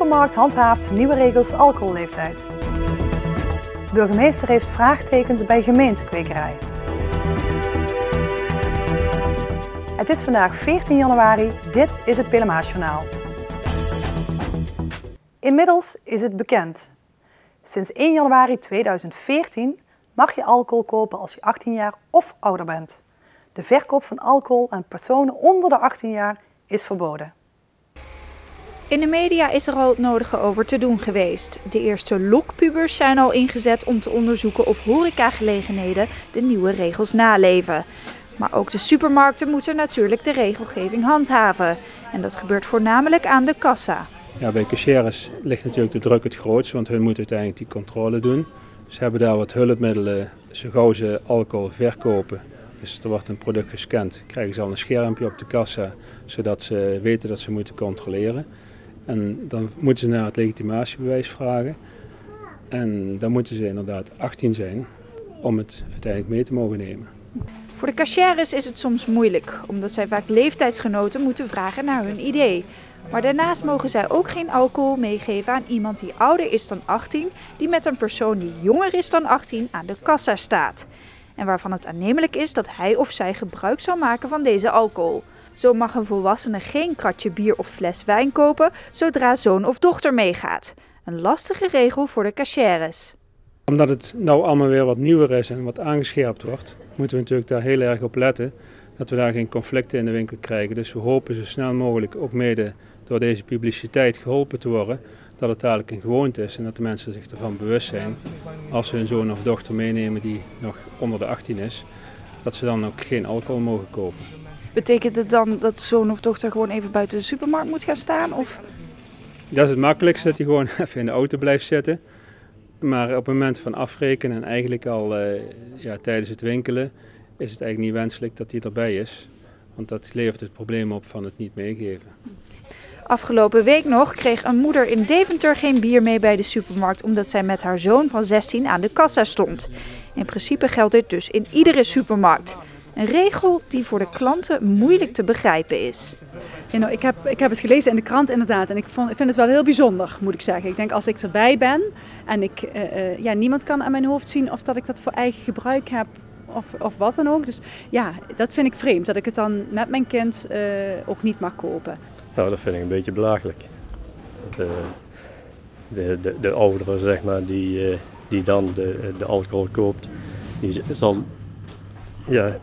supermarkt handhaaft nieuwe regels alcoholleeftijd. De burgemeester heeft vraagtekens bij gemeentekwekerijen. Het is vandaag 14 januari, dit is het Pelemaasjournaal. Inmiddels is het bekend. Sinds 1 januari 2014 mag je alcohol kopen als je 18 jaar of ouder bent. De verkoop van alcohol aan personen onder de 18 jaar is verboden. In de media is er al het nodige over te doen geweest. De eerste lokpubers zijn al ingezet om te onderzoeken of horecagelegenheden de nieuwe regels naleven. Maar ook de supermarkten moeten natuurlijk de regelgeving handhaven. En dat gebeurt voornamelijk aan de kassa. Ja, bij cashiers ligt natuurlijk de druk het grootst, want hun moeten uiteindelijk die controle doen. Ze hebben daar wat hulpmiddelen, zo gauw ze alcohol verkopen. Dus er wordt een product gescand, krijgen ze al een schermpje op de kassa, zodat ze weten dat ze moeten controleren. En dan moeten ze naar het legitimatiebewijs vragen. En dan moeten ze inderdaad 18 zijn om het uiteindelijk mee te mogen nemen. Voor de cashiers is het soms moeilijk, omdat zij vaak leeftijdsgenoten moeten vragen naar hun idee. Maar daarnaast mogen zij ook geen alcohol meegeven aan iemand die ouder is dan 18, die met een persoon die jonger is dan 18 aan de kassa staat. En waarvan het aannemelijk is dat hij of zij gebruik zal maken van deze alcohol. Zo mag een volwassene geen kratje bier of fles wijn kopen zodra zoon of dochter meegaat. Een lastige regel voor de cashiers. Omdat het nou allemaal weer wat nieuwer is en wat aangescherpt wordt, moeten we natuurlijk daar heel erg op letten dat we daar geen conflicten in de winkel krijgen. Dus we hopen zo snel mogelijk, ook mede door deze publiciteit geholpen te worden, dat het dadelijk een gewoonte is en dat de mensen zich ervan bewust zijn als ze hun zoon of dochter meenemen die nog onder de 18 is, dat ze dan ook geen alcohol mogen kopen. Betekent het dan dat zoon of dochter gewoon even buiten de supermarkt moet gaan staan? Of? Dat is het makkelijkste, dat hij gewoon even in de auto blijft zitten. Maar op het moment van afrekenen en eigenlijk al tijdens het winkelen is het eigenlijk niet wenselijk dat hij erbij is. Want dat levert het probleem op van het niet meegeven. Afgelopen week nog kreeg een moeder in Deventer geen bier mee bij de supermarkt omdat zij met haar zoon van 16 aan de kassa stond. In principe geldt dit dus in iedere supermarkt. Een regel die voor de klanten moeilijk te begrijpen is. Ja, nou, ik heb het gelezen in de krant inderdaad en ik vind het wel heel bijzonder, moet ik zeggen. Ik denk als ik erbij ben en niemand kan aan mijn hoofd zien of dat ik dat voor eigen gebruik heb of wat dan ook. Dus ja, dat vind ik vreemd, dat ik het dan met mijn kind ook niet mag kopen. Nou, dat vind ik een beetje belachelijk. De ouderen, zeg maar, die dan de alcohol koopt, die zal, ja,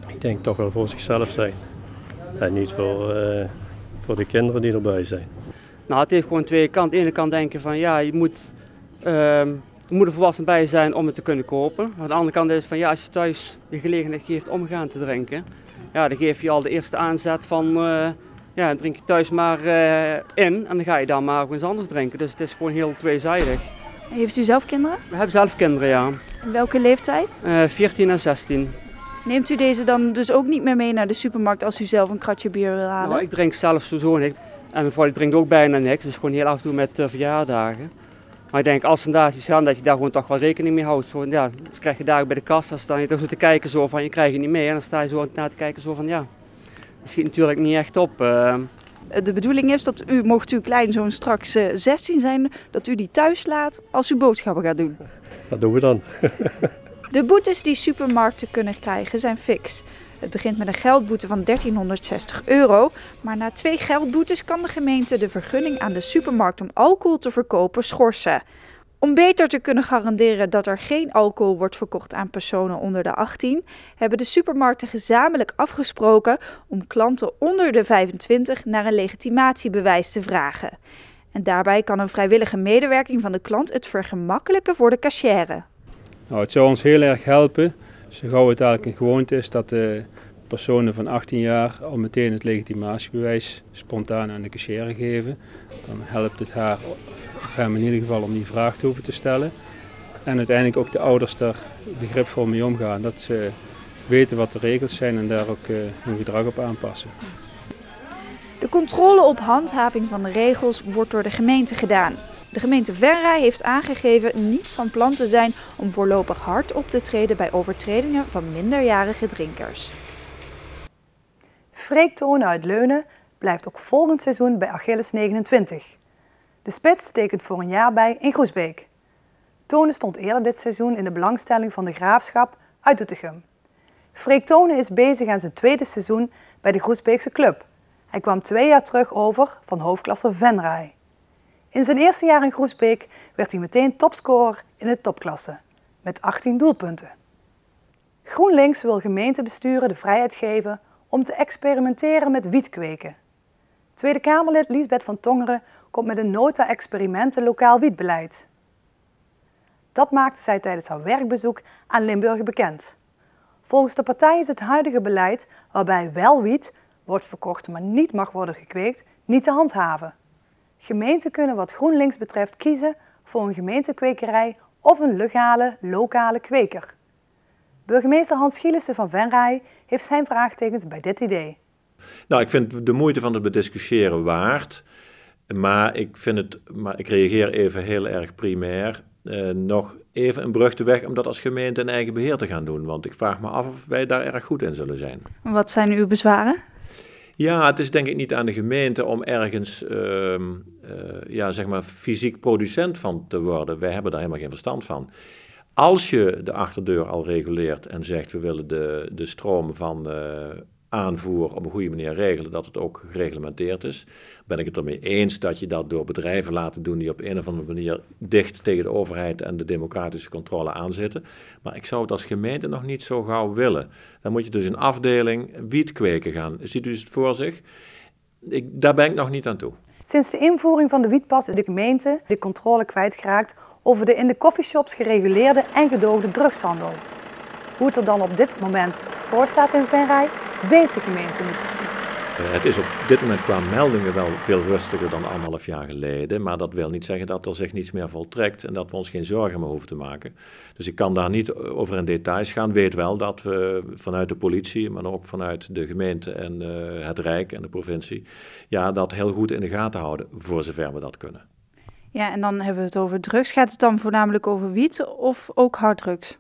ik denk toch wel voor zichzelf zijn. En niet voor de kinderen die erbij zijn. Nou, het heeft gewoon twee kanten. Aan de ene kant denken van ja, je moet er volwassen bij zijn om het te kunnen kopen. Aan de andere kant is van ja, als je thuis de gelegenheid geeft om gaan te drinken, ja, dan geef je al de eerste aanzet van drink je thuis maar in en dan ga je dan maar ook eens anders drinken. Dus het is gewoon heel tweezijdig. Heeft u zelf kinderen? We hebben zelf kinderen, ja. In welke leeftijd? 14 en 16. Neemt u deze dan dus ook niet meer mee naar de supermarkt als u zelf een kratje bier wil halen? Nou, ik drink zelf sowieso niks. En mijn vrouw drinkt ook bijna niks, dus gewoon heel af en toe met verjaardagen. Maar ik denk als inderdaad iets aan dat je daar gewoon toch wel rekening mee houdt. Zo, ja, dus krijg je daar bij de kassa, sta je toch zo te kijken zo van je krijgt het niet mee. En dan sta je zo naar te kijken zo van ja, dat schiet natuurlijk niet echt op. De bedoeling is dat u, mocht uw kleinzoon straks 16 zijn, dat u die thuis laat als u boodschappen gaat doen. Wat doen we dan? De boetes die supermarkten kunnen krijgen zijn fix. Het begint met een geldboete van €1360, maar na 2 geldboetes kan de gemeente de vergunning aan de supermarkt om alcohol te verkopen schorsen. Om beter te kunnen garanderen dat er geen alcohol wordt verkocht aan personen onder de 18, hebben de supermarkten gezamenlijk afgesproken om klanten onder de 25 naar een legitimatiebewijs te vragen. En daarbij kan een vrijwillige medewerking van de klant het vergemakkelijken voor de cashier. Nou, het zou ons heel erg helpen, zo gauw het eigenlijk een gewoonte is, dat de personen van 18 jaar al meteen het legitimatiebewijs spontaan aan de cashier geven. Dan helpt het haar of hem in ieder geval om die vraag te hoeven te stellen. En uiteindelijk ook de ouders daar begripvol mee omgaan, dat ze weten wat de regels zijn en daar ook hun gedrag op aanpassen. De controle op handhaving van de regels wordt door de gemeente gedaan. De gemeente Venray heeft aangegeven niet van plan te zijn om voorlopig hard op te treden bij overtredingen van minderjarige drinkers. Freek Tonen uit Leunen blijft ook volgend seizoen bij Achilles 29. De Spits tekent voor een jaar bij in Groesbeek. Tone stond eerder dit seizoen in de belangstelling van de Graafschap uit Doetinchem. Freek Tone is bezig aan zijn tweede seizoen bij de Groesbeekse club. Hij kwam 2 jaar terug over van hoofdklasse Venray. In zijn eerste jaar in Groesbeek werd hij meteen topscorer in de topklasse, met 18 doelpunten. GroenLinks wil gemeentebesturen de vrijheid geven om te experimenteren met wietkweken. Tweede Kamerlid Liesbeth van Tongeren komt met een nota-experimenten lokaal wietbeleid. Dat maakte zij tijdens haar werkbezoek aan Limburg bekend. Volgens de partij is het huidige beleid, waarbij wel wiet wordt verkocht maar niet mag worden gekweekt, niet te handhaven. Gemeenten kunnen wat GroenLinks betreft kiezen voor een gemeentekwekerij of een legale, lokale kweker. Burgemeester Hans Gielissen van Venray heeft zijn vraagtekens bij dit idee. Nou, ik vind de moeite van het bediscussiëren waard, maar ik reageer even heel erg primair. Nog even een brug te weg om dat als gemeente in eigen beheer te gaan doen, want ik vraag me af of wij daar erg goed in zullen zijn. Wat zijn uw bezwaren? Ja, het is denk ik niet aan de gemeente om ergens zeg maar fysiek producent van te worden. Wij hebben daar helemaal geen verstand van. Als je de achterdeur al reguleert en zegt we willen de stroom van aanvoer op een goede manier regelen, dat het ook gereglementeerd is, ben ik het ermee eens dat je dat door bedrijven laten doen die op een of andere manier dicht tegen de overheid en de democratische controle aanzitten. Maar ik zou het als gemeente nog niet zo gauw willen. Dan moet je dus een afdeling wiet kweken gaan. Ziet u het voor zich? Daar ben ik nog niet aan toe. Sinds de invoering van de wietpas is de gemeente de controle kwijtgeraakt over de in de coffeeshops gereguleerde en gedoogde drugshandel. Hoe het er dan op dit moment voor staat in Venray, weet de gemeente niet precies. Het is op dit moment qua meldingen wel veel rustiger dan 1,5 jaar geleden. Maar dat wil niet zeggen dat er zich niets meer voltrekt en dat we ons geen zorgen meer hoeven te maken. Dus ik kan daar niet over in details gaan. Weet wel dat we vanuit de politie, maar ook vanuit de gemeente en het Rijk en de provincie, dat heel goed in de gaten houden, voor zover we dat kunnen. Ja, en dan hebben we het over drugs. Gaat het dan voornamelijk over wiet of ook harddrugs?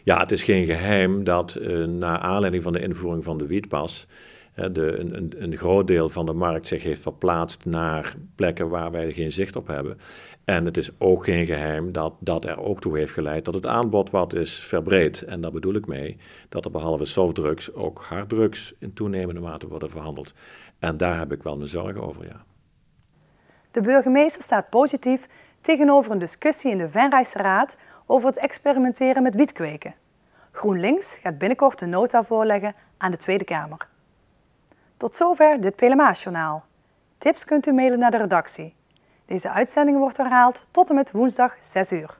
Ja, het is geen geheim dat na aanleiding van de invoering van de wietpas een groot deel van de markt zich heeft verplaatst naar plekken waar wij geen zicht op hebben. En het is ook geen geheim dat er ook toe heeft geleid dat het aanbod wat is verbreed. En daar bedoel ik mee dat er behalve softdrugs ook harddrugs in toenemende mate worden verhandeld. En daar heb ik wel mijn zorgen over, ja. De burgemeester staat positief tegenover een discussie in de Venrayse Raad over het experimenteren met wietkweken. GroenLinks gaat binnenkort een nota voorleggen aan de Tweede Kamer. Tot zover dit PLMA-journaal. Tips kunt u mailen naar de redactie. Deze uitzending wordt herhaald tot en met woensdag 6 uur.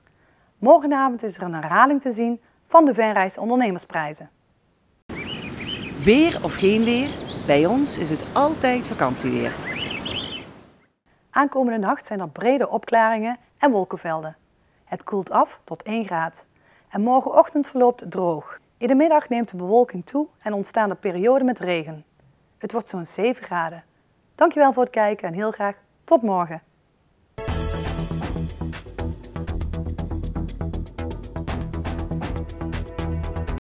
Morgenavond is er een herhaling te zien van de Venrayse ondernemersprijzen. Weer of geen weer, bij ons is het altijd vakantieweer. Aankomende nacht zijn er brede opklaringen en wolkenvelden. Het koelt af tot 1 graad. En morgenochtend verloopt het droog. In de middag neemt de bewolking toe en ontstaan er perioden met regen. Het wordt zo'n 7 graden. Dankjewel voor het kijken en heel graag tot morgen.